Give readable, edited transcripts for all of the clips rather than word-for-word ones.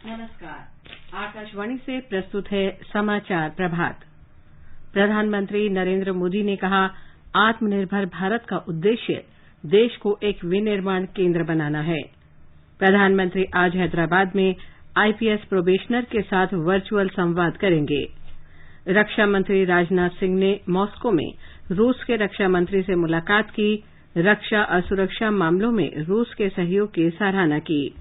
नमस्कार। आकाशवाणी से प्रस्तुत है समाचार प्रभात। प्रधानमंत्री नरेंद्र मोदी ने कहा, आत्मनिर्भर भारत का उद्देश्य देश को एक विनिर्माण केंद्र बनाना है। प्रधानमंत्री आज हैदराबाद में आईपीएस प्रोबेशनर के साथ वर्चुअल संवाद करेंगे। रक्षा मंत्री राजनाथ सिंह ने मॉस्को में रूस के रक्षा मंत्री से मुलाकात की। रक्षा और सुरक्षा मामलों में रूस के सहयोग की सराहना की।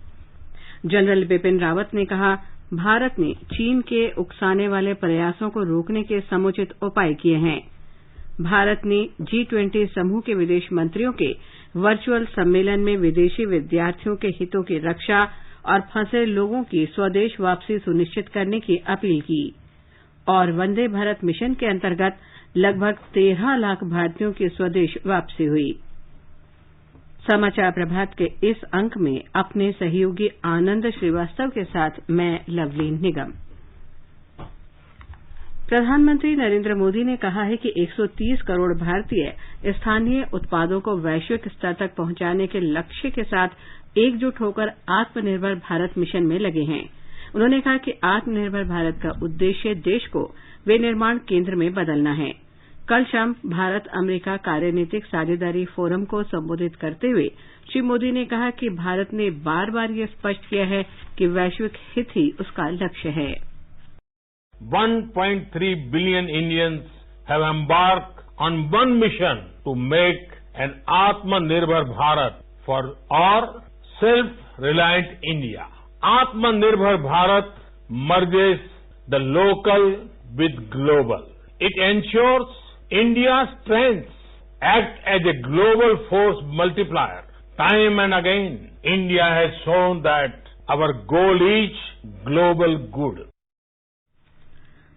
जनरल बिपिन रावत ने कहा, भारत ने चीन के उकसाने वाले प्रयासों को रोकने के समुचित उपाय किए हैं। भारत ने G20 समूह के विदेश मंत्रियों के वर्चुअल सम्मेलन में विदेशी विद्यार्थियों के हितों की रक्षा और फंसे लोगों की स्वदेश वापसी सुनिश्चित करने की अपील की। और वंदे भारत मिशन के अंतर्गत लगभग 13 लाख भारतीयों की स्वदेश वापसी हुई। समाचार प्रभात के इस अंक में अपने सहयोगी आनंद श्रीवास्तव के साथ मैं लवलीन निगम। प्रधानमंत्री नरेंद्र मोदी ने कहा है कि 130 करोड़ भारतीय स्थानीय उत्पादों को वैश्विक स्तर तक पहुंचाने के लक्ष्य के साथ एकजुट होकर आत्मनिर्भर भारत मिशन में लगे हैं। उन्होंने कहा कि आत्मनिर्भर भारत का उद्देश्य देश को विनिर्माण केंद्र में बदलना है। कल शाम भारत अमेरिका कार्यनीतिक साझेदारी फोरम को संबोधित करते हुए श्री मोदी ने कहा कि भारत ने बार बार ये स्पष्ट किया है कि वैश्विक हित ही उसका लक्ष्य है। 1.3 billion Indians have embarked on one mission to make an Atmanirbhar Bharat or self-reliant India. Atmanirbhar Bharat merges the local with global. It ensures India's strengths act as a global force multiplier. Time and again, India has shown that our goal is global good.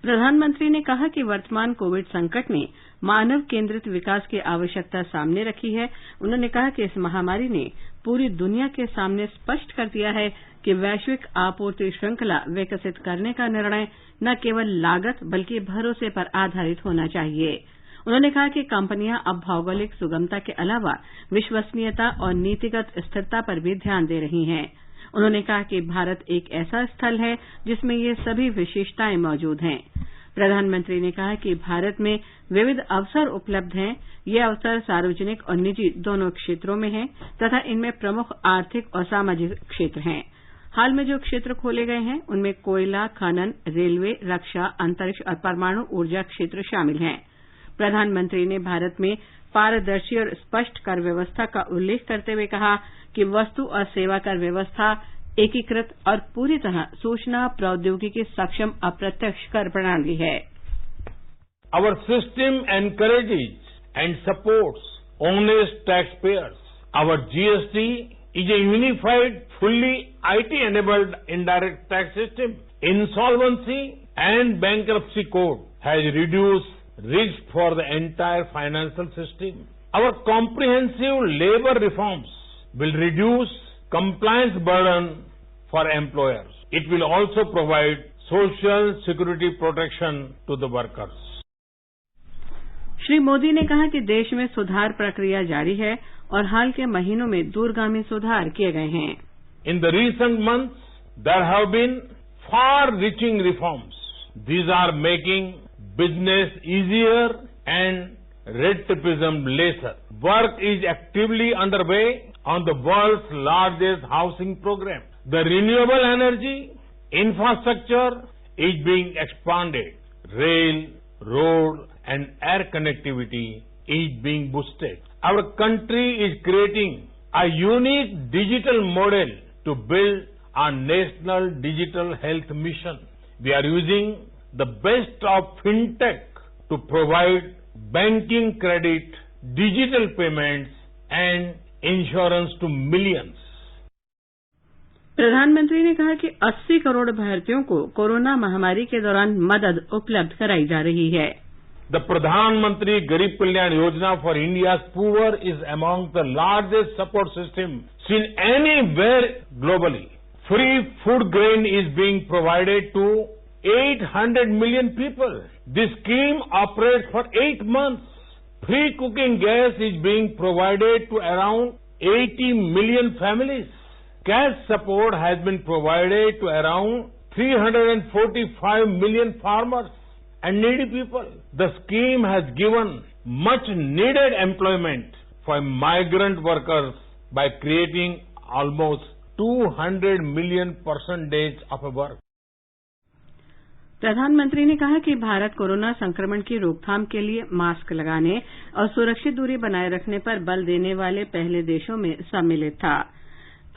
प्रधानमंत्री ने कहा कि वर्तमान Covid संकट ने मानव केंद्रित विकास की आवश्यकता सामने रखी है। उन्होंने कहा कि इस महामारी ने पूरी दुनिया के सामने स्पष्ट कर दिया है कि वैश्विक आपूर्ति श्रृंखला विकसित करने का निर्णय न केवल लागत बल्कि भरोसे पर आधारित होना चाहिए। उन्होंने कहा कि कंपनियां अब भौगोलिक सुगमता के अलावा विश्वसनीयता और नीतिगत स्थिरता पर भी ध्यान दे रही हैं। उन्होंने कहा कि भारत एक ऐसा स्थल है जिसमें ये सभी विशेषताएं मौजूद हैं। प्रधानमंत्री ने कहा कि भारत में विविध अवसर उपलब्ध हैं। ये अवसर सार्वजनिक और निजी दोनों क्षेत्रों में हैं तथा इनमें प्रमुख आर्थिक और सामाजिक क्षेत्र हैं। हाल में जो क्षेत्र खोले गए हैं उनमें कोयला खनन, रेलवे, रक्षा, अंतरिक्ष और परमाणु ऊर्जा क्षेत्र शामिल हैं। प्रधानमंत्री ने भारत में पारदर्शी और स्पष्ट कर व्यवस्था का उल्लेख करते हुए कहा कि वस्तु और सेवा कर व्यवस्था एकीकृत और पूरी तरह सूचना प्रौद्योगिकी सक्षम अप्रत्यक्ष कर प्रणाली है। Our system encourages and supports honest taxpayers. Our GST is a unified, fully IT-enabled indirect tax system. Insolvency and bankruptcy code has reduced risk for the entire financial system. Our comprehensive labor reforms will reduce compliance burden for employers. It will also provide social security protection to the workers. Shri Modi ने कहा कि देश में सुधार प्रक्रिया जारी है और हाल के महीनों में दूरगामी सुधार किए गए हैं। In the recent months, there have been far-reaching reforms. These are making business easier and red tapeism lesser. Work is actively underway on the world's largest housing program. The renewable energy infrastructure is being expanded. Rail, road and air connectivity is being boosted. Our country is creating a unique digital model to build our national digital health mission. We are using the best of fintech to provide banking credit, digital payments and insurance to millions. प्रधानमंत्री ने कहा कि 80 करोड़ भारतीयों को corona महामारी के दौरान मदद उपलब्ध कराई जा रही है। The Pradhan Mantri Garib Kalyan Yojana for India's poor is among the largest support systems seen anywhere globally. Free food grain is being provided to 800 million people. This scheme operates for 8 months. Free cooking gas is being provided to around 80 million families. Cash support has been provided to around 345 million farmers and needy people. The scheme has given much needed employment for migrant workers by creating almost 200 million % of work. प्रधानमंत्री ने कहा कि Bharat corona संक्रमण की रोकथाम के लिए mask लगाने और सुरक्षित दूरी बनाए रखने पर बल देने वाले पहले देशों में सम्मिलित था।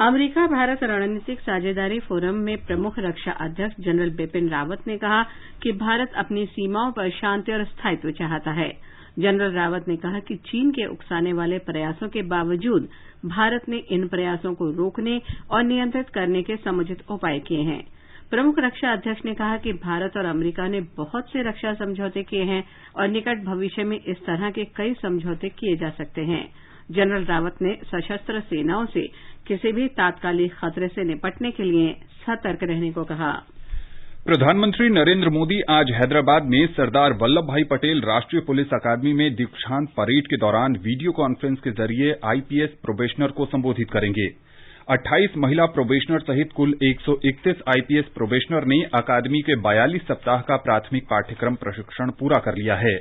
अमेरिका भारत रणनीतिक साझेदारी फोरम में प्रमुख रक्षा अध्यक्ष जनरल बिपिन रावत ने कहा कि भारत अपनी सीमाओं पर शांति और स्थायित्व चाहता है। जनरल रावत ने कहा कि चीन के उकसाने वाले प्रयासों के बावजूद भारत ने इन प्रयासों को रोकने और नियंत्रित करने के समुचित उपाय किए हैं। प्रमुख रक्षा अध्यक्ष ने कहा कि भारत और अमेरिका ने बहुत से रक्षा समझौते किए हैं और निकट भविष्य में इस तरह के कई समझौते किए जा सकते हैं। जनरल रावत ने सशस्त्र सेनाओं से किसी भी तात्कालिक खतरे से निपटने के लिए सतर्क रहने को कहा। प्रधानमंत्री नरेंद्र मोदी आज हैदराबाद में सरदार वल्लभ भाई पटेल राष्ट्रीय पुलिस अकादमी में दीक्षांत परेड के दौरान वीडियो कॉन्फ्रेंस के जरिए आईपीएस प्रोबेशनर को संबोधित करेंगे। 28 महिला प्रोबेशनर सहित कुल 131 आईपीएस प्रोबेशनर ने अकादमी के 42 सप्ताह का प्राथमिक पाठ्यक्रम प्रशिक्षण पूरा कर लिया है।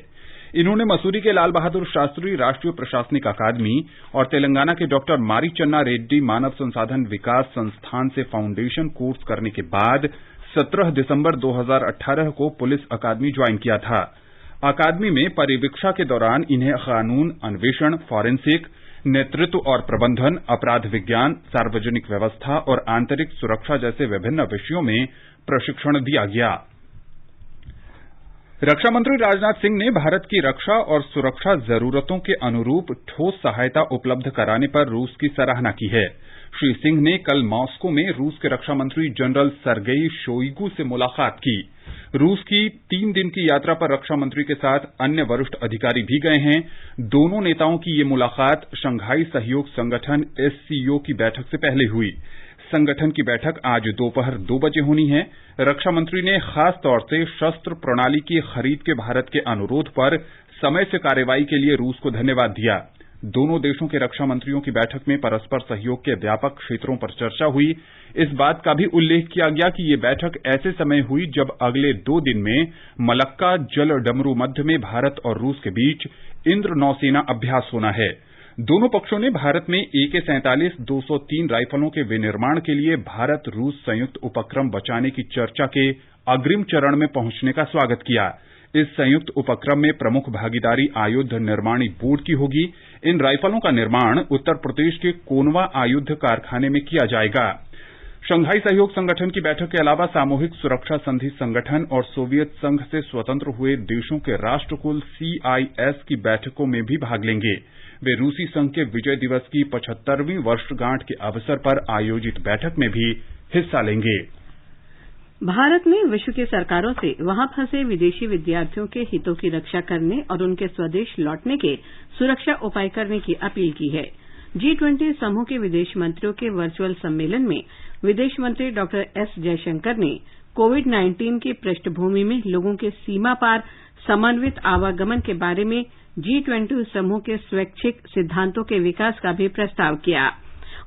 इन्होंने मसूरी के लाल बहादुर शास्त्री राष्ट्रीय प्रशासनिक अकादमी और तेलंगाना के डॉक्टर मारी चन्ना रेड्डी मानव संसाधन विकास संस्थान से फाउंडेशन कोर्स करने के बाद 17 दिसंबर 2018 को पुलिस अकादमी ज्वाइन किया था। अकादमी में परिवीक्षा के दौरान इन्हें कानून अन्वेषण, फॉरेंसिक, नेतृत्व और प्रबंधन, अपराध विज्ञान, सार्वजनिक व्यवस्था और आंतरिक सुरक्षा जैसे विभिन्न विषयों में प्रशिक्षण दिया गया। रक्षा मंत्री राजनाथ सिंह ने भारत की रक्षा और सुरक्षा जरूरतों के अनुरूप ठोस सहायता उपलब्ध कराने पर रूस की सराहना की है। श्री सिंह ने कल मॉस्को में रूस के रक्षा मंत्री जनरल सरगेई शोइगु से मुलाकात की। रूस की 3 दिन की यात्रा पर रक्षा मंत्री के साथ अन्य वरिष्ठ अधिकारी भी गए हैं। दोनों नेताओं की ये मुलाकात शंघाई सहयोग संगठन SCO की बैठक से पहले हुई। संगठन की बैठक आज दोपहर 2 बजे होनी है। रक्षा मंत्री ने खास तौर से शस्त्र प्रणाली की खरीद के भारत के अनुरोध पर समय से कार्रवाई के लिए रूस को धन्यवाद दिया। दोनों देशों के रक्षा मंत्रियों की बैठक में परस्पर सहयोग के व्यापक क्षेत्रों पर चर्चा हुई। इस बात का भी उल्लेख किया गया कि ये बैठक ऐसे समय हुई जब अगले 2 दिन में मलक्का जल डमरू मध्य में भारत और रूस के बीच इंद्र नौसेना अभ्यास होना है। दोनों पक्षों ने भारत में AK-47 203 राइफलों के विनिर्माण के लिए भारत रूस संयुक्त उपक्रम बचाने की चर्चा के अग्रिम चरण में पहुंचने का स्वागत किया। इस संयुक्त उपक्रम में प्रमुख भागीदारी आयुध निर्माणी बोर्ड की होगी। इन राइफलों का निर्माण उत्तर प्रदेश के कोनवा आयुध कारखाने में किया जाएगा। शंघाई सहयोग संगठन की बैठक के अलावा सामूहिक सुरक्षा संधि संगठन और सोवियत संघ से स्वतंत्र हुए देशों के राष्ट्रकुल CIS की बैठकों में भी भाग लेंगे। वे रूसी संघ के विजय दिवस की 75वीं वर्षगांठ के अवसर पर आयोजित बैठक में भी हिस्सा लेंगे। भारत ने विश्व की सरकारों से वहां फंसे विदेशी विद्यार्थियों के हितों की रक्षा करने और उनके स्वदेश लौटने के सुरक्षा उपाय करने की अपील की है। G20 समूह के विदेश मंत्रियों के वर्चुअल सम्मेलन में विदेश मंत्री डॉक्टर S जयशंकर ने कोविड-19 की पृष्ठभूमि में लोगों के सीमा पार समन्वित आवागमन के बारे में G20 समूह के स्वैच्छिक सिद्धांतों के विकास का भी प्रस्ताव किया।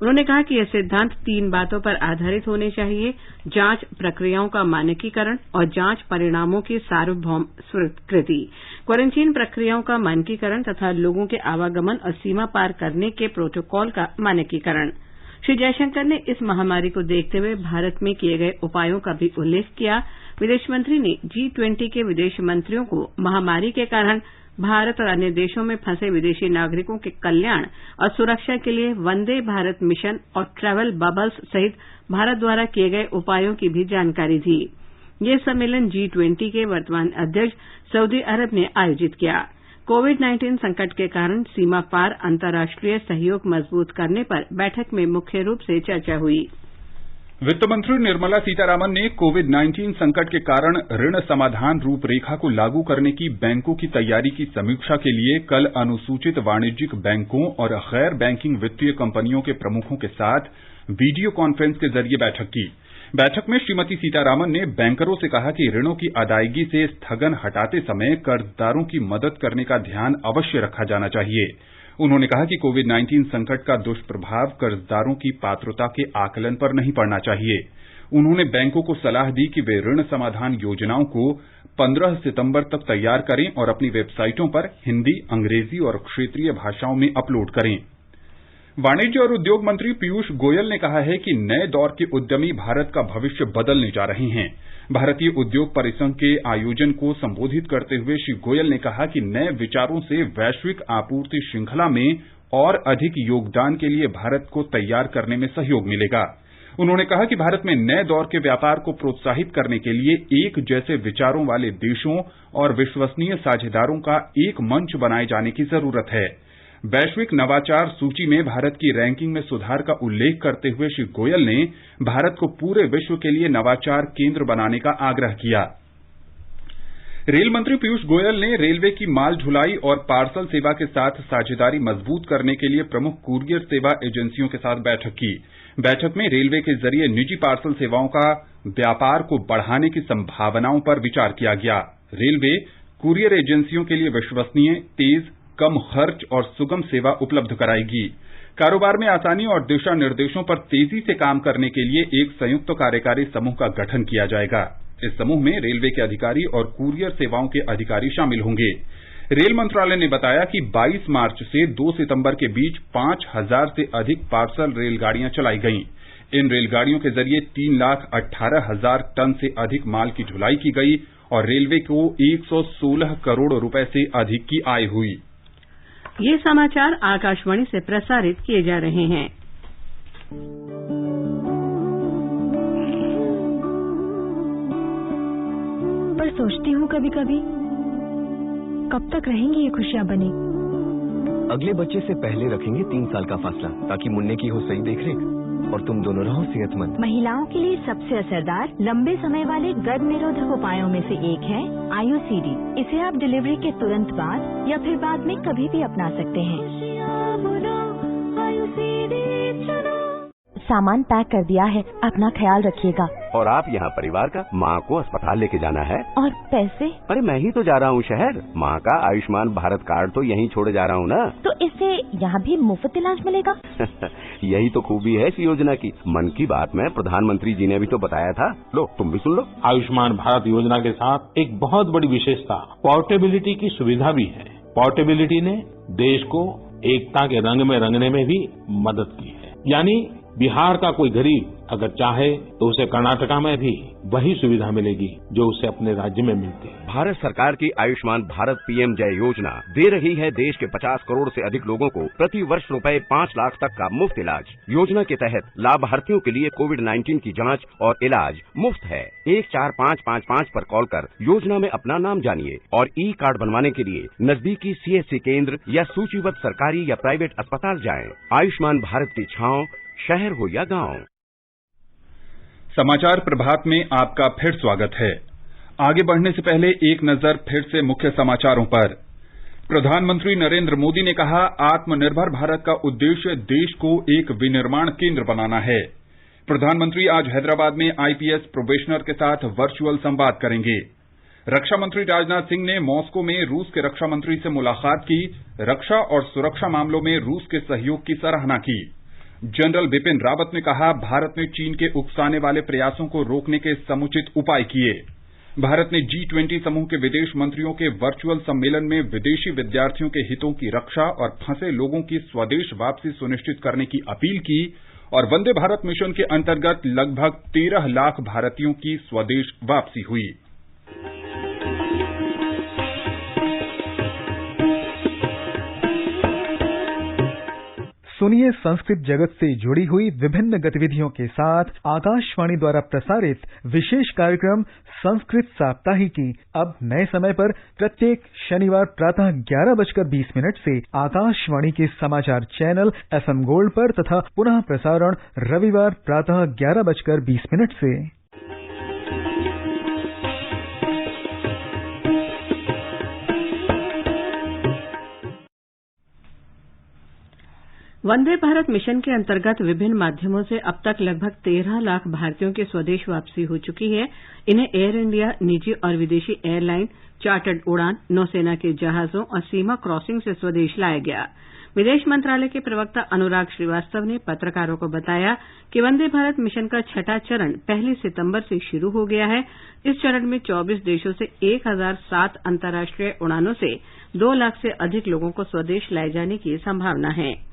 उन्होंने कहा कि ये सिद्धांत 3 बातों पर आधारित होने चाहिए: जांच प्रक्रियाओं का मानकीकरण और जांच परिणामों की सार्वभौम स्वीकृति, क्वारंटीन प्रक्रियाओं का मानकीकरण तथा लोगों के आवागमन और सीमा पार करने के प्रोटोकॉल का मानकीकरण। श्री जयशंकर ने इस महामारी को देखते हुए भारत में किए गए उपायों का भी उल्लेख किया। विदेश मंत्री ने G20 के विदेश मंत्रियों को महामारी के कारण भारत और अन्य देशों में फंसे विदेशी नागरिकों के कल्याण और सुरक्षा के लिए वंदे भारत मिशन और ट्रैवल बबल्स सहित भारत द्वारा किए गए उपायों की भी जानकारी दी। यह सम्मेलन G20 के वर्तमान अध्यक्ष सऊदी अरब ने आयोजित किया। कोविड-19 संकट के कारण सीमा पार अंतर्राष्ट्रीय सहयोग मजबूत करने पर बैठक में मुख्य रूप से चर्चा हुई। वित्त मंत्री निर्मला सीतारामन ने कोविड-19 संकट के कारण ऋण समाधान रूपरेखा को लागू करने की बैंकों की तैयारी की समीक्षा के लिए कल अनुसूचित वाणिज्यिक बैंकों और गैर बैंकिंग वित्तीय कंपनियों के प्रमुखों के साथ वीडियो कॉन्फ्रेंस के जरिए बैठक की। बैठक में श्रीमती सीतारामन ने बैंकरों से कहा कि ऋणों की अदायगी से स्थगन हटाते समय कर्जदारों की मदद करने का ध्यान अवश्य रखा जाना चाहिए। उन्होंने कहा कि कोविड-19 संकट का दुष्प्रभाव कर्जदारों की पात्रता के आकलन पर नहीं पड़ना चाहिए। उन्होंने बैंकों को सलाह दी कि वे ऋण समाधान योजनाओं को 15 सितंबर तक तैयार करें और अपनी वेबसाइटों पर हिंदी, अंग्रेजी और क्षेत्रीय भाषाओं में अपलोड करें। वाणिज्य और उद्योग मंत्री पीयूष गोयल ने कहा है कि नए दौर के उद्यमी भारत का भविष्य बदलने जा रहे हैं। भारतीय उद्योग परिसंघ के आयोजन को संबोधित करते हुए श्री गोयल ने कहा कि नए विचारों से वैश्विक आपूर्ति श्रृंखला में और अधिक योगदान के लिए भारत को तैयार करने में सहयोग मिलेगा। उन्होंने कहा कि भारत में नए दौर के व्यापार को प्रोत्साहित करने के लिए एक जैसे विचारों वाले देशों और विश्वसनीय साझेदारों का एक मंच बनाए जाने की जरूरत है। वैश्विक नवाचार सूची में भारत की रैंकिंग में सुधार का उल्लेख करते हुए श्री गोयल ने भारत को पूरे विश्व के लिए नवाचार केंद्र बनाने का आग्रह किया। रेल मंत्री पीयूष गोयल ने रेलवे की माल ढुलाई और पार्सल सेवा के साथ साझेदारी मजबूत करने के लिए प्रमुख कूरियर सेवा एजेंसियों के साथ बैठक की। बैठक में रेलवे के जरिए निजी पार्सल सेवाओं का व्यापार को बढ़ाने की संभावनाओं पर विचार किया गया। रेलवे कूरियर एजेंसियों के लिए विश्वसनीय, तेज, कम खर्च और सुगम सेवा उपलब्ध कराएगी। कारोबार में आसानी और दिशा निर्देशों पर तेजी से काम करने के लिए एक संयुक्त कार्यकारी समूह का गठन किया जाएगा। इस समूह में रेलवे के अधिकारी और कूरियर सेवाओं के अधिकारी शामिल होंगे। रेल मंत्रालय ने बताया कि 22 मार्च से 2 सितंबर के बीच 5000 से अधिक पार्सल रेलगाड़ियां चलाई गईं। इन रेलगाड़ियों के जरिए 3,18,000 टन से अधिक माल की ढुलाई की गई और रेलवे को 116 करोड़ रुपए से अधिक की आय हुई। ये समाचार आकाशवाणी से प्रसारित किए जा रहे हैं। पर सोचती हूँ कभी कभी, कब तक रहेंगी ये खुशियाँ बनी। अगले बच्चे से पहले रखेंगे 3 साल का फासला, ताकि मुन्ने की हो सही देखरेख और तुम दोनों रहो सेहतमंद। महिलाओं के लिए सबसे असरदार लंबे समय वाले गर्भ निरोधक उपायों में से एक है आयुसीडी। इसे आप डिलीवरी के तुरंत बाद या फिर बाद में कभी भी अपना सकते हैं। सामान पैक कर दिया है, अपना ख्याल रखिएगा। और आप यहाँ परिवार का, माँ को अस्पताल लेके जाना है। और पैसे? अरे मैं ही तो जा रहा हूँ शहर। माँ का आयुष्मान भारत कार्ड तो यहीं छोड़े जा रहा हूँ ना। तो इससे यहाँ भी मुफ्त इलाज मिलेगा? यही तो खूबी है इस योजना की। मन की बात में प्रधानमंत्री जी ने भी तो बताया था। लो तुम भी सुन लो। आयुष्मान भारत योजना के साथ एक बहुत बड़ी विशेषता पोर्टेबिलिटी की सुविधा भी है। पोर्टेबिलिटी ने देश को एकता के रंग में रंगने में भी मदद की है। यानी बिहार का कोई गरीब अगर चाहे तो उसे कर्नाटका में भी वही सुविधा मिलेगी जो उसे अपने राज्य में मिलती है। भारत सरकार की आयुष्मान भारत पीएम जय योजना दे रही है देश के 50 करोड़ से अधिक लोगों को प्रति वर्ष रुपए 5 लाख तक का मुफ्त इलाज। योजना के तहत लाभार्थियों के लिए कोविड-19 की जांच और इलाज मुफ्त है। 14555 पर कॉल कर योजना में अपना नाम जानिए और ई कार्ड बनवाने के लिए नजदीकी सीएससी केंद्र या सूचीबद्ध सरकारी या प्राइवेट अस्पताल जाएं। आयुष्मान भारत की छांव शहर हो या गांव। समाचार प्रभात में आपका फिर स्वागत है। आगे बढ़ने से पहले एक नजर फिर से मुख्य समाचारों पर। प्रधानमंत्री नरेंद्र मोदी ने कहा, आत्मनिर्भर भारत का उद्देश्य देश को एक विनिर्माण केंद्र बनाना है। प्रधानमंत्री आज हैदराबाद में आईपीएस प्रोबेशनर के साथ वर्चुअल संवाद करेंगे। रक्षा मंत्री राजनाथ सिंह ने मॉस्को में रूस के रक्षा मंत्री से मुलाकात की। रक्षा और सुरक्षा मामलों में रूस के सहयोग की सराहना की। जनरल बिपिन रावत ने कहा, भारत ने चीन के उकसाने वाले प्रयासों को रोकने के समुचित उपाय किए। भारत ने G20 समूह के विदेश मंत्रियों के वर्चुअल सम्मेलन में विदेशी विद्यार्थियों के हितों की रक्षा और फंसे लोगों की स्वदेश वापसी सुनिश्चित करने की अपील की और वंदे भारत मिशन के अंतर्गत लगभग 13 लाख भारतीयों की स्वदेश वापसी हुई। सुनिए संस्कृत जगत से जुड़ी हुई विभिन्न गतिविधियों के साथ आकाशवाणी द्वारा प्रसारित विशेष कार्यक्रम संस्कृत साप्ताहिकी अब नए समय पर प्रत्येक शनिवार प्रातः 11:20 से आकाशवाणी के समाचार चैनल FM गोल्ड पर तथा पुनः प्रसारण रविवार प्रातः 11:20 से। वंदे भारत मिशन के अंतर्गत विभिन्न माध्यमों से अब तक लगभग 13 लाख भारतीयों की स्वदेश वापसी हो चुकी है। इन्हें एयर इंडिया, निजी और विदेशी एयरलाइन, चार्टर्ड उड़ान, नौसेना के जहाजों और सीमा क्रॉसिंग से स्वदेश लाया गया। विदेश मंत्रालय के प्रवक्ता अनुराग श्रीवास्तव ने पत्रकारों को बताया कि वंदे भारत मिशन का छठा चरण 1 सितंबर से शुरू हो गया है। इस चरण में 24 देशों से 1007 अंतर्राष्ट्रीय उड़ानों से 2 लाख से अधिक लोगों को स्वदेश लाए जाने की संभावना है।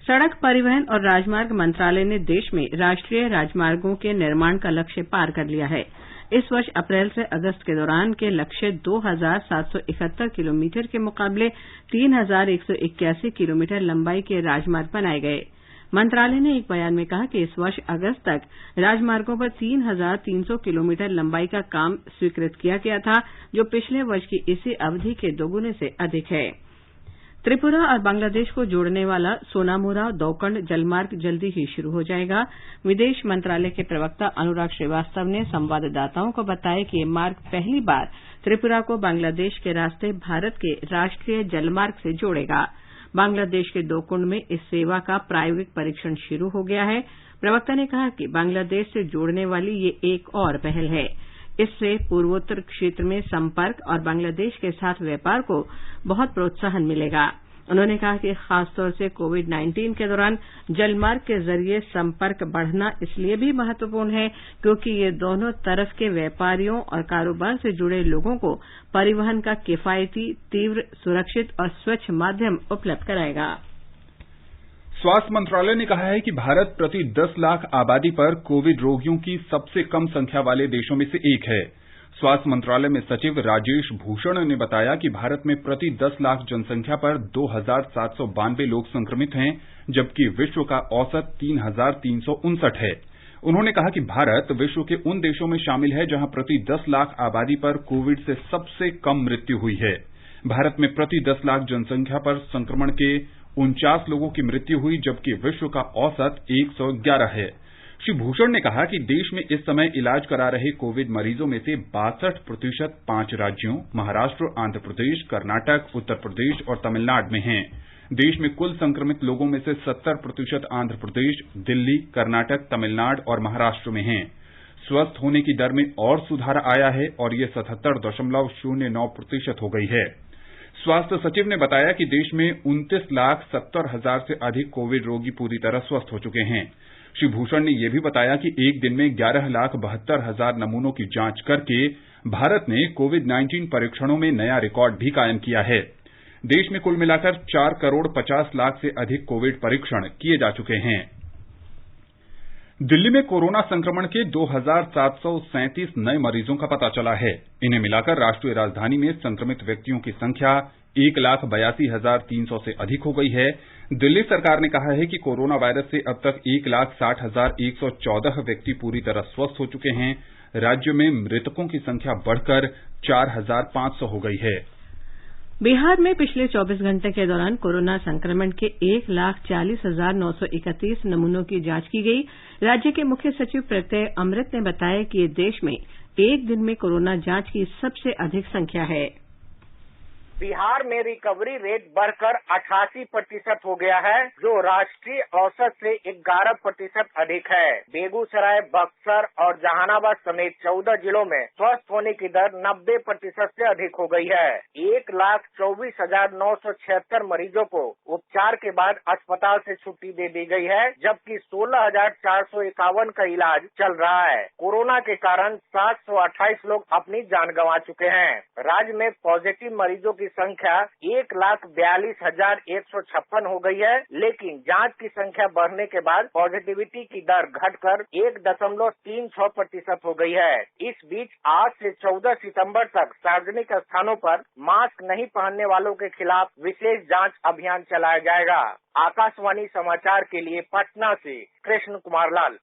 सड़क परिवहन और राजमार्ग मंत्रालय ने देश में राष्ट्रीय राजमार्गों के निर्माण का लक्ष्य पार कर लिया है। इस वर्ष अप्रैल से अगस्त के दौरान के लक्ष्य 2771 किलोमीटर के मुकाबले 3181 किलोमीटर लंबाई के राजमार्ग बनाए गए। मंत्रालय ने एक बयान में कहा कि इस वर्ष अगस्त तक राजमार्गों पर 3300 किलोमीटर लंबाई का काम स्वीकृत किया गया था, जो पिछले वर्ष की इसी अवधि के दोगुने से अधिक है। त्रिपुरा और बांग्लादेश को जोड़ने वाला सोनामुरा दौकंड जलमार्ग जल्दी ही शुरू हो जाएगा। विदेश मंत्रालय के प्रवक्ता अनुराग श्रीवास्तव ने संवाददाताओं को बताया कि ये मार्ग पहली बार त्रिपुरा को बांग्लादेश के रास्ते भारत के राष्ट्रीय जलमार्ग से जोड़ेगा। बांग्लादेश के दोकुंड में इस सेवा का प्रायोगिक परीक्षण शुरू हो गया है। प्रवक्ता ने कहा कि बांग्लादेश से जोड़ने वाली ये एक और पहल है। इससे पूर्वोत्तर क्षेत्र में संपर्क और बांग्लादेश के साथ व्यापार को बहुत प्रोत्साहन मिलेगा। उन्होंने कहा कि खासतौर से कोविड-19 के दौरान जलमार्ग के जरिए संपर्क बढ़ना इसलिए भी महत्वपूर्ण है क्योंकि ये दोनों तरफ के व्यापारियों और कारोबार से जुड़े लोगों को परिवहन का किफायती, तीव्र, सुरक्षित और स्वच्छ माध्यम उपलब्ध कराएगा। स्वास्थ्य मंत्रालय ने कहा है कि भारत प्रति 10 लाख आबादी पर कोविड रोगियों की सबसे कम संख्या वाले देशों में से एक है। स्वास्थ्य मंत्रालय में सचिव राजेश भूषण ने बताया कि भारत में प्रति 10 लाख जनसंख्या पर 2792 लोग संक्रमित हैं, जबकि विश्व का औसत 3359 है। उन्होंने कहा कि भारत विश्व के उन देशों में शामिल है जहां प्रति 10 लाख आबादी पर कोविड से सबसे कम मृत्यु हुई है। भारत में प्रति 10 लाख जनसंख्या पर संक्रमण के 49 लोगों की मृत्यु हुई, जबकि विश्व का औसत 111 है। श्री भूषण ने कहा कि देश में इस समय इलाज करा रहे कोविड मरीजों में से 62% 5 राज्यों महाराष्ट्र, आंध्र प्रदेश, कर्नाटक, उत्तर प्रदेश और तमिलनाडु में हैं। देश में कुल संक्रमित लोगों में से 70% आंध्र प्रदेश, दिल्ली, कर्नाटक, तमिलनाडु और महाराष्ट्र में हैं। स्वस्थ होने की दर में और सुधार आया है और ये 77.09% हो गई है। स्वास्थ्य सचिव ने बताया कि देश में 29,70,000 से अधिक कोविड रोगी पूरी तरह स्वस्थ हो चुके हैं। श्री भूषण ने यह भी बताया कि एक दिन में 11,72,000 नमूनों की जांच करके भारत ने कोविड-19 परीक्षणों में नया रिकॉर्ड भी कायम किया है। देश में कुल मिलाकर 4 करोड़ 50 लाख से अधिक कोविड परीक्षण किए जा चुके हैं। दिल्ली में कोरोना संक्रमण के 2,737 नए मरीजों का पता चला है। इन्हें मिलाकर राष्ट्रीय राजधानी में संक्रमित व्यक्तियों की संख्या 1,82,300 से अधिक हो गई है। दिल्ली सरकार ने कहा है कि कोरोना वायरस से अब तक 1,60,114 व्यक्ति पूरी तरह स्वस्थ हो चुके हैं। राज्य में मृतकों की संख्या बढ़कर 4,500 हो गई है। बिहार में पिछले 24 घंटे के दौरान कोरोना संक्रमण के 1,40,931 नमूनों की जांच की गई। राज्य के मुख्य सचिव प्रत्यय अमृत ने बताया कि ये देश में एक दिन में कोरोना जांच की सबसे अधिक संख्या है। बिहार में रिकवरी रेट बढ़कर 88% हो गया है, जो राष्ट्रीय औसत से 11% अधिक है। बेगूसराय, बक्सर और जहानाबाद समेत 14 जिलों में स्वस्थ होने की दर 90% से अधिक हो गई है। 1,24,976 मरीजों को उपचार के बाद अस्पताल से छुट्टी दे दी गई है, जबकि 16,451 का इलाज चल रहा है। कोरोना के कारण 728 लोग अपनी जान गंवा चुके हैं। राज्य में पॉजिटिव मरीजों की संख्या 1,42,156 हो गई है, लेकिन जांच की संख्या बढ़ने के बाद पॉजिटिविटी की दर घटकर 1.36% हो गई है। इस बीच आज से 14 सितंबर तक सार्वजनिक स्थानों पर मास्क नहीं पहनने वालों के खिलाफ विशेष जांच अभियान चलाया जाएगा। आकाशवाणी समाचार के लिए पटना से कृष्ण कुमार लाल।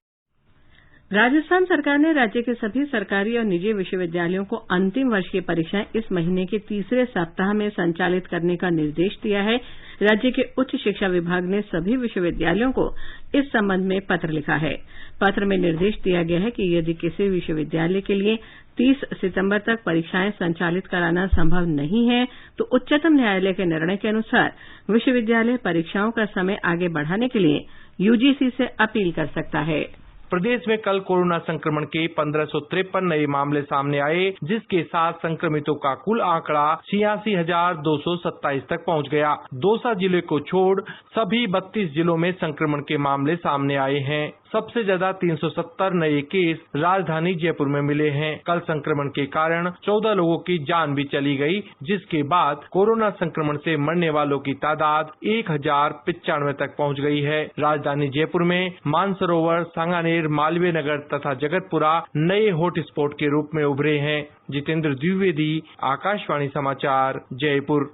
राजस्थान सरकार ने राज्य के सभी सरकारी और निजी विश्वविद्यालयों को अंतिम वर्ष की परीक्षाएं इस महीने के तीसरे सप्ताह में संचालित करने का निर्देश दिया है। राज्य के उच्च शिक्षा विभाग ने सभी विश्वविद्यालयों को इस संबंध में पत्र लिखा है। पत्र में निर्देश दिया गया है कि यदि किसी विश्वविद्यालय के लिए 30 सितंबर तक परीक्षाएं संचालित कराना संभव नहीं है, तो उच्चतम न्यायालय के निर्णय के अनुसार विश्वविद्यालय परीक्षाओं का समय आगे बढ़ाने के लिए यूजीसी से अपील कर सकता है। प्रदेश में कल कोरोना संक्रमण के 1553 नए मामले सामने आए, जिसके साथ संक्रमितों का कुल आंकड़ा 86,227 तक पहुंच गया। दौसा जिले को छोड़ सभी 32 जिलों में संक्रमण के मामले सामने आए हैं। सबसे ज्यादा 370 नए केस राजधानी जयपुर में मिले हैं। कल संक्रमण के कारण 14 लोगों की जान भी चली गई, जिसके बाद कोरोना संक्रमण से मरने वालों की तादाद 1095 तक पहुंच गई है। राजधानी जयपुर में मानसरोवर, सांगानेर, मालवीय नगर तथा जगतपुरा नए हॉटस्पॉट के रूप में उभरे हैं। जितेंद्र द्विवेदी, आकाशवाणी समाचार, जयपुर।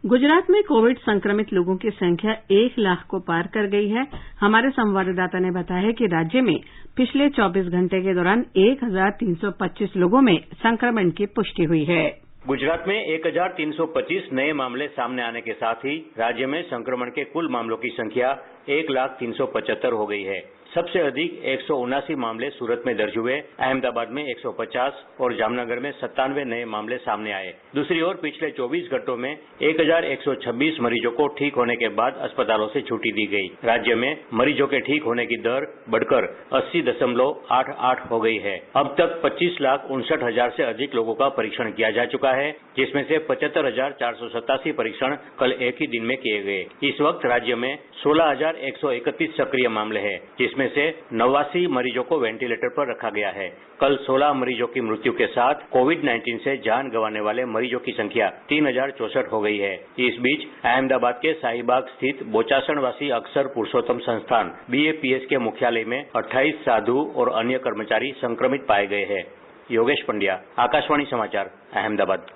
गुजरात में कोविड संक्रमित लोगों की संख्या 1 लाख को पार कर गई है। हमारे संवाददाता ने बताया है कि राज्य में पिछले 24 घंटे के दौरान 1325 लोगों में संक्रमण की पुष्टि हुई है। गुजरात में 1325 नए मामले सामने आने के साथ ही राज्य में संक्रमण के कुल मामलों की संख्या 1,375,000 हो गई है। सबसे अधिक 179 मामले सूरत में दर्ज हुए, अहमदाबाद में 150 और जामनगर में 97 नए मामले सामने आए। दूसरी ओर पिछले 24 घंटों में 1,126 मरीजों को ठीक होने के बाद अस्पतालों से छुट्टी दी गई। राज्य में मरीजों के ठीक होने की दर बढ़कर 80.88 हो गई है। अब तक 25,59,000 से अधिक लोगों का परीक्षण किया जा चुका है, जिसमें से 75,487 परीक्षण कल एक ही दिन में किए गए। इस वक्त राज्य में 16,131 सक्रिय मामले हैं, जिसमें से 89 मरीजों को वेंटिलेटर पर रखा गया है। कल 16 मरीजों की मृत्यु के साथ कोविड-19 से जान गंवाने वाले मरीजों की संख्या 3,064 हो गई है। इस बीच अहमदाबाद के शाहीबाग स्थित बोचासणवासी अक्षर पुरुषोत्तम संस्थान BAPS के मुख्यालय में 28 साधु और अन्य कर्मचारी संक्रमित पाए गए हैं। योगेश पंड्या, आकाशवाणी समाचार, अहमदाबाद।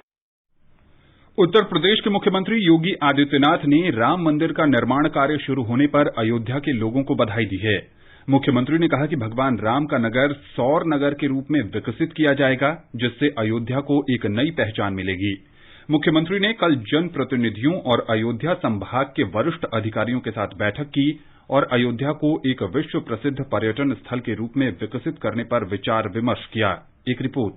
उत्तर प्रदेश के मुख्यमंत्री योगी आदित्यनाथ ने राम मंदिर का निर्माण कार्य शुरू होने पर अयोध्या के लोगों को बधाई दी है। मुख्यमंत्री ने कहा कि भगवान राम का नगर सौर नगर के रूप में विकसित किया जाएगा, जिससे अयोध्या को एक नई पहचान मिलेगी। मुख्यमंत्री ने कल जनप्रतिनिधियों और अयोध्या संभाग के वरिष्ठ अधिकारियों के साथ बैठक की और अयोध्या को एक विश्व प्रसिद्ध पर्यटन स्थल के रूप में विकसित करने पर विचार विमर्श किया। एक रिपोर्ट।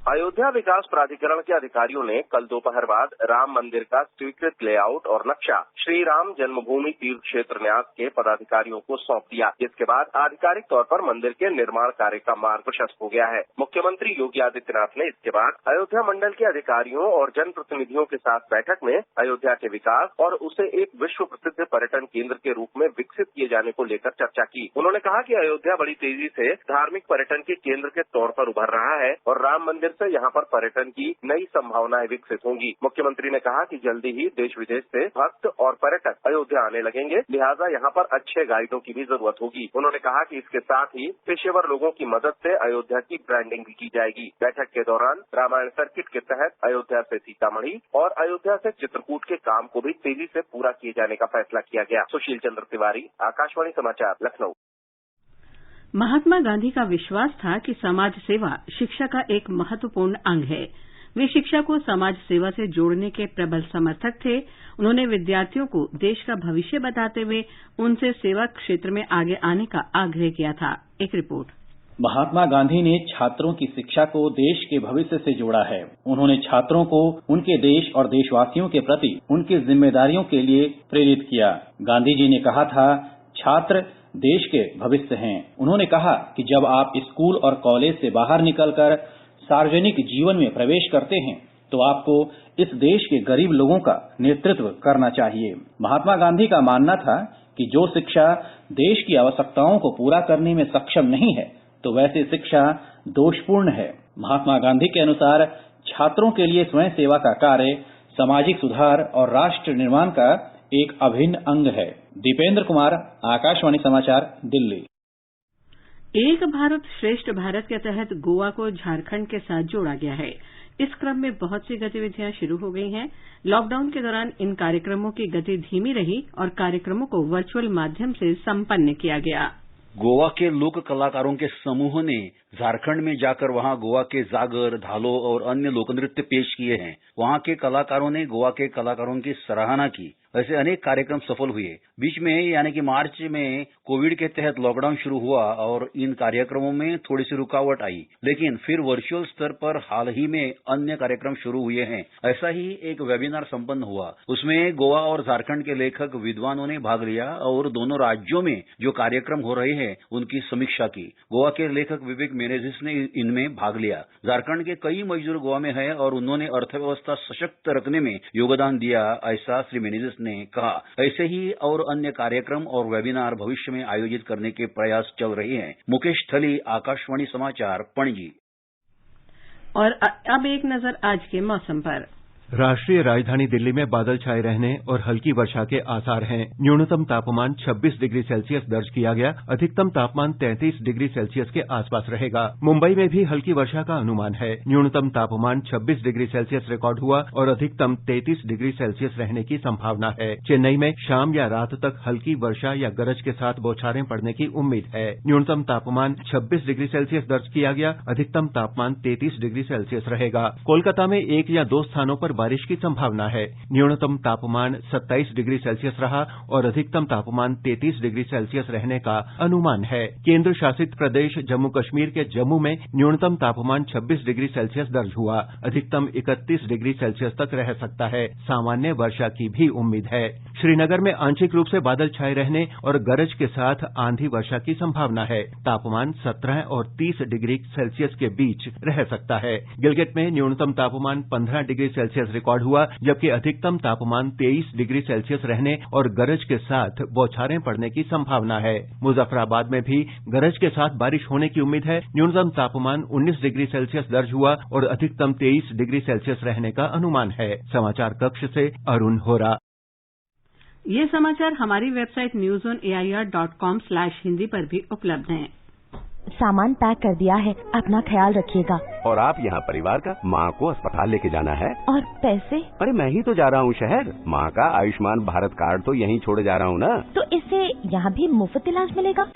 अयोध्या विकास प्राधिकरण के अधिकारियों ने कल दोपहर बाद राम मंदिर का स्वीकृत लेआउट और नक्शा श्री राम जन्मभूमि तीर्थ क्षेत्र न्यास के पदाधिकारियों को सौंप दिया, जिसके बाद आधिकारिक तौर पर मंदिर के निर्माण कार्य का मार्ग प्रशस्त हो गया है। मुख्यमंत्री योगी आदित्यनाथ ने इसके बाद अयोध्या मंडल के अधिकारियों और जनप्रतिनिधियों के साथ बैठक में अयोध्या के विकास और उसे एक विश्व प्रसिद्ध पर्यटन केंद्र के रूप में विकसित किए जाने को लेकर चर्चा की। उन्होंने कहा कि अयोध्या बड़ी तेजी से धार्मिक पर्यटन के केंद्र के तौर पर उभर रहा है और राम मंदिर से यहाँ पर पर्यटन की नई संभावनाएं विकसित होंगी। मुख्यमंत्री ने कहा कि जल्दी ही देश विदेश से भक्त और पर्यटक अयोध्या आने लगेंगे, लिहाजा यहाँ पर अच्छे गाइडों की भी जरूरत होगी। उन्होंने कहा कि इसके साथ ही पेशेवर लोगों की मदद से अयोध्या की ब्रांडिंग भी की जाएगी। बैठक के दौरान रामायण सर्किट के तहत अयोध्या से सीतामढ़ी और अयोध्या से चित्रकूट के काम को भी तेजी से पूरा किए जाने का फैसला किया गया। सुशील चंद्र तिवारी, आकाशवाणी समाचार, लखनऊ। महात्मा गांधी का विश्वास था कि समाज सेवा शिक्षा का एक महत्वपूर्ण अंग है। वे शिक्षा को समाज सेवा से जोड़ने के प्रबल समर्थक थे। उन्होंने विद्यार्थियों को देश का भविष्य बताते हुए उनसे सेवा क्षेत्र में आगे आने का आग्रह किया था। एक रिपोर्ट। महात्मा गांधी ने छात्रों की शिक्षा को देश के भविष्य से जोड़ा है। उन्होंने छात्रों को उनके देश और देशवासियों के प्रति उनकी जिम्मेदारियों के लिए प्रेरित किया। गांधी जी ने कहा था, छात्र देश के भविष्य हैं। उन्होंने कहा कि जब आप स्कूल और कॉलेज से बाहर निकलकर सार्वजनिक जीवन में प्रवेश करते हैं तो आपको इस देश के गरीब लोगों का नेतृत्व करना चाहिए। महात्मा गांधी का मानना था कि जो शिक्षा देश की आवश्यकताओं को पूरा करने में सक्षम नहीं है तो वैसी शिक्षा दोषपूर्ण है। महात्मा गांधी के अनुसार छात्रों के लिए स्वयं सेवा का कार्य सामाजिक सुधार और राष्ट्र निर्माण का एक अभिन्न अंग है। दीपेंद्र कुमार, आकाशवाणी समाचार, दिल्ली। एक भारत श्रेष्ठ भारत के तहत गोवा को झारखंड के साथ जोड़ा गया है। इस क्रम में बहुत सी गतिविधियां शुरू हो गई हैं। लॉकडाउन के दौरान इन कार्यक्रमों की गति धीमी रही और कार्यक्रमों को वर्चुअल माध्यम से संपन्न किया गया। गोवा के लोक कलाकारों के समूह ने झारखंड में जाकर वहां गोवा के जागर, धालो और अन्य लोक नृत्य पेश किए हैं। वहां के कलाकारों ने गोवा के कलाकारों की सराहना की ऐसे अनेक कार्यक्रम सफल हुए। बीच में यानी कि मार्च में कोविड के तहत लॉकडाउन शुरू हुआ और इन कार्यक्रमों में थोड़ी सी रुकावट आई, लेकिन फिर वर्चुअल स्तर पर हाल ही में अन्य कार्यक्रम शुरू हुए हैं। ऐसा ही एक वेबिनार संपन्न हुआ। उसमें गोवा और झारखंड के लेखक विद्वानों ने भाग लिया और दोनों राज्यों में जो कार्यक्रम हो रहे हैं उनकी समीक्षा की। गोवा के लेखक विवेक मेनेजिस ने इनमें भाग लिया। झारखंड के कई मजदूर गोवा में हैं और उन्होंने अर्थव्यवस्था सशक्त रखने में योगदान दिया, ऐसा श्री मेनेजिस ने कहा। ऐसे ही और अन्य कार्यक्रम और वेबिनार भविष्य में आयोजित करने के प्रयास चल रहे हैं। मुकेश थली, आकाशवाणी समाचार, पणजी। और अब एक नजर आज के मौसम पर। राष्ट्रीय राजधानी दिल्ली में बादल छाए रहने और हल्की वर्षा के आसार हैं। न्यूनतम तापमान 26 डिग्री सेल्सियस दर्ज किया गया। अधिकतम तापमान 33 डिग्री सेल्सियस के आसपास रहेगा। मुंबई में भी हल्की वर्षा का अनुमान है। न्यूनतम तापमान 26 डिग्री सेल्सियस रिकॉर्ड हुआ और अधिकतम 33 डिग्री सेल्सियस रहने की संभावना है। चेन्नई में शाम या रात तक हल्की वर्षा या गरज के साथ बौछारें पड़ने की उम्मीद है। न्यूनतम तापमान 26 डिग्री सेल्सियस दर्ज किया गया। अधिकतम तापमान 33 डिग्री सेल्सियस रहेगा। कोलकाता में 1 या 2 स्थानों पर बारिश की संभावना है। न्यूनतम तापमान 27 डिग्री सेल्सियस रहा और अधिकतम तापमान 33 डिग्री सेल्सियस रहने का अनुमान है। केंद्र शासित प्रदेश जम्मू कश्मीर के जम्मू में न्यूनतम तापमान 26 डिग्री सेल्सियस दर्ज हुआ। अधिकतम 31 डिग्री सेल्सियस तक रह सकता है। सामान्य वर्षा की भी उम्मीद है। श्रीनगर में आंशिक रूप से बादल छाए रहने और गरज के साथ आंधी वर्षा की संभावना है। तापमान 17 और 30 डिग्री सेल्सियस के बीच रह सकता है। गिलगित में न्यूनतम तापमान 15 डिग्री सेल्सियस रिकॉर्ड हुआ, जबकि अधिकतम तापमान 23 डिग्री सेल्सियस रहने और गरज के साथ बौछारें पड़ने की संभावना है। मुजफ्फराबाद में भी गरज के साथ बारिश होने की उम्मीद है। न्यूनतम तापमान 19 डिग्री सेल्सियस दर्ज हुआ और अधिकतम 23 डिग्री सेल्सियस रहने का अनुमान है। समाचार कक्ष से अरुण होरा। ये समाचार हमारी वेबसाइट newsonair.com/hindi पर भी उपलब्ध हैं। सामान पैक कर दिया है, अपना ख्याल रखिएगा। और आप यहाँ परिवार का, माँ को अस्पताल लेके जाना है। और पैसे? अरे मैं ही तो जा रहा हूँ शहर। माँ का आयुष्मान भारत कार्ड तो यहीं छोड़े जा रहा हूँ ना। तो इससे यहाँ भी मुफ्त इलाज मिलेगा?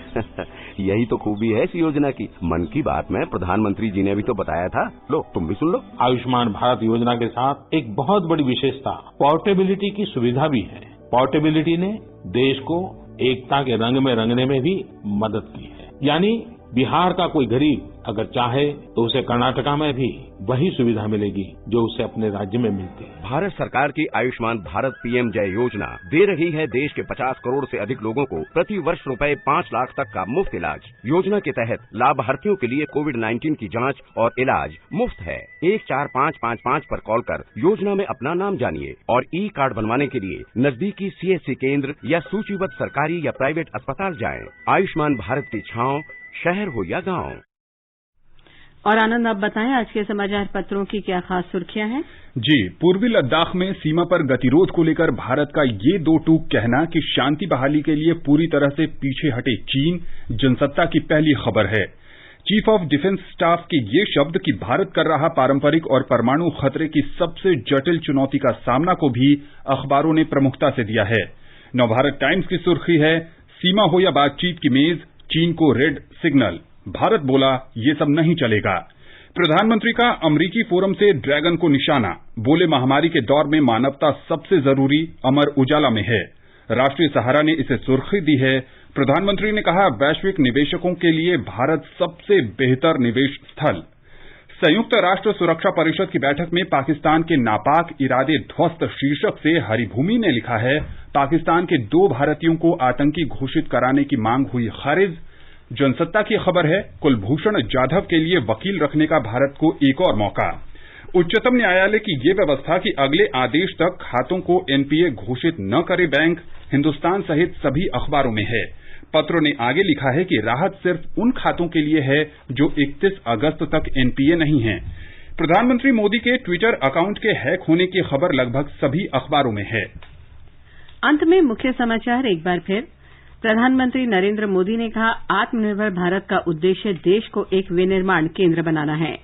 यही तो खूबी है इस योजना की। मन की बात में प्रधानमंत्री जी ने भी तो बताया था। लो तुम भी सुन लो। आयुष्मान भारत योजना के साथ एक बहुत बड़ी विशेषता पोर्टेबिलिटी की सुविधा भी है। पोर्टेबिलिटी ने देश को एकता के रंग में रंगने में भी मदद की है। यानी बिहार का कोई गरीब अगर चाहे तो उसे कर्नाटका में भी वही सुविधा मिलेगी जो उसे अपने राज्य में मिलती है। भारत सरकार की आयुष्मान भारत पीएम जय योजना दे रही है देश के 50 करोड़ से अधिक लोगों को प्रति वर्ष रुपए 5 लाख तक का मुफ्त इलाज। योजना के तहत लाभार्थियों के लिए कोविड-19 की जांच और इलाज मुफ्त है। 14555 पर कॉल कर योजना में अपना नाम जानिए और ई कार्ड बनवाने के लिए नजदीकी CSC केंद्र या सूचीबद्ध सरकारी या प्राइवेट अस्पताल जाएं। आयुष्मान भारत की छांव शहर हो या गांव। और आनंद, आप बताएं आज के समाचार पत्रों की क्या खास सुर्खियां हैं? जी, पूर्वी लद्दाख में सीमा पर गतिरोध को लेकर भारत का ये दो टूक कहना कि शांति बहाली के लिए पूरी तरह से पीछे हटे चीन, जनसत्ता की पहली खबर है। चीफ ऑफ डिफेंस स्टाफ के ये शब्द कि भारत कर रहा पारंपरिक और परमाणु खतरे की सबसे जटिल चुनौती का सामना को भी अखबारों ने प्रमुखता से दिया है। नवभारत टाइम्स की सुर्खी है, सीमा हो या बातचीत की मेज, चीन को रेड सिग्नल। भारत बोला ये सब नहीं चलेगा। प्रधानमंत्री का अमरीकी फोरम से ड्रैगन को निशाना, बोले महामारी के दौर में मानवता सबसे जरूरी, अमर उजाला में है। राष्ट्रीय सहारा ने इसे सुर्खी दी है, प्रधानमंत्री ने कहा वैश्विक निवेशकों के लिए भारत सबसे बेहतर निवेश स्थल। संयुक्त राष्ट्र सुरक्षा परिषद की बैठक में पाकिस्तान के नापाक इरादे ध्वस्त शीर्षक से हरिभूमि ने लिखा है, पाकिस्तान के 2 भारतीयों को आतंकी घोषित कराने की मांग हुई खारिज। जनसत्ता की खबर है, कुलभूषण जाधव के लिए वकील रखने का भारत को एक और मौका। उच्चतम न्यायालय की ये व्यवस्था कि अगले आदेश तक खातों को एनपीए घोषित न करे बैंक, हिंदुस्तान सहित सभी अखबारों में है। पत्र ने आगे लिखा है कि राहत सिर्फ उन खातों के लिए है जो 31 अगस्त तक एनपीए नहीं है। प्रधानमंत्री मोदी के ट्विटर अकाउंट के हैक होने की खबर लगभग सभी अखबारों में है। अंत में मुख्य समाचार एक बार फिर। प्रधानमंत्री नरेंद्र मोदी ने कहा, आत्मनिर्भर भारत का उद्देश्य देश को एक विनिर्माण केंद्र बनाना है।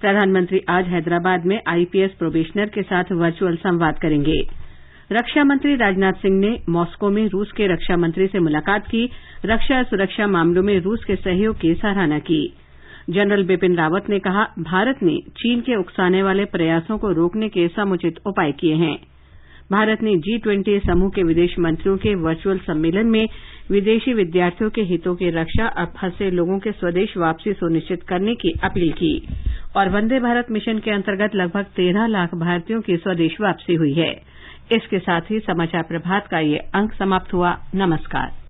प्रधानमंत्री आज हैदराबाद में आईपीएस प्रोबेशनर के साथ वर्चुअल संवाद करेंगे। रक्षा मंत्री राजनाथ सिंह ने मॉस्को में रूस के रक्षा मंत्री से मुलाकात की। रक्षा सुरक्षा मामलों में रूस के सहयोग की सराहना की। जनरल बिपिन रावत ने कहा, भारत ने चीन के उकसाने वाले प्रयासों को रोकने के समुचित उपाय किए हैं। भारत ने G20 समूह के विदेश मंत्रियों के वर्चुअल सम्मेलन में विदेशी विद्यार्थियों के हितों की रक्षा और फंसे लोगों के स्वदेश वापसी सुनिश्चित करने की अपील की और वंदे भारत मिशन के अंतर्गत लगभग 13 लाख भारतीयों की स्वदेश वापसी हुई है। इसके साथ ही समाचार प्रभात का ये अंक समाप्त हुआ। नमस्कार।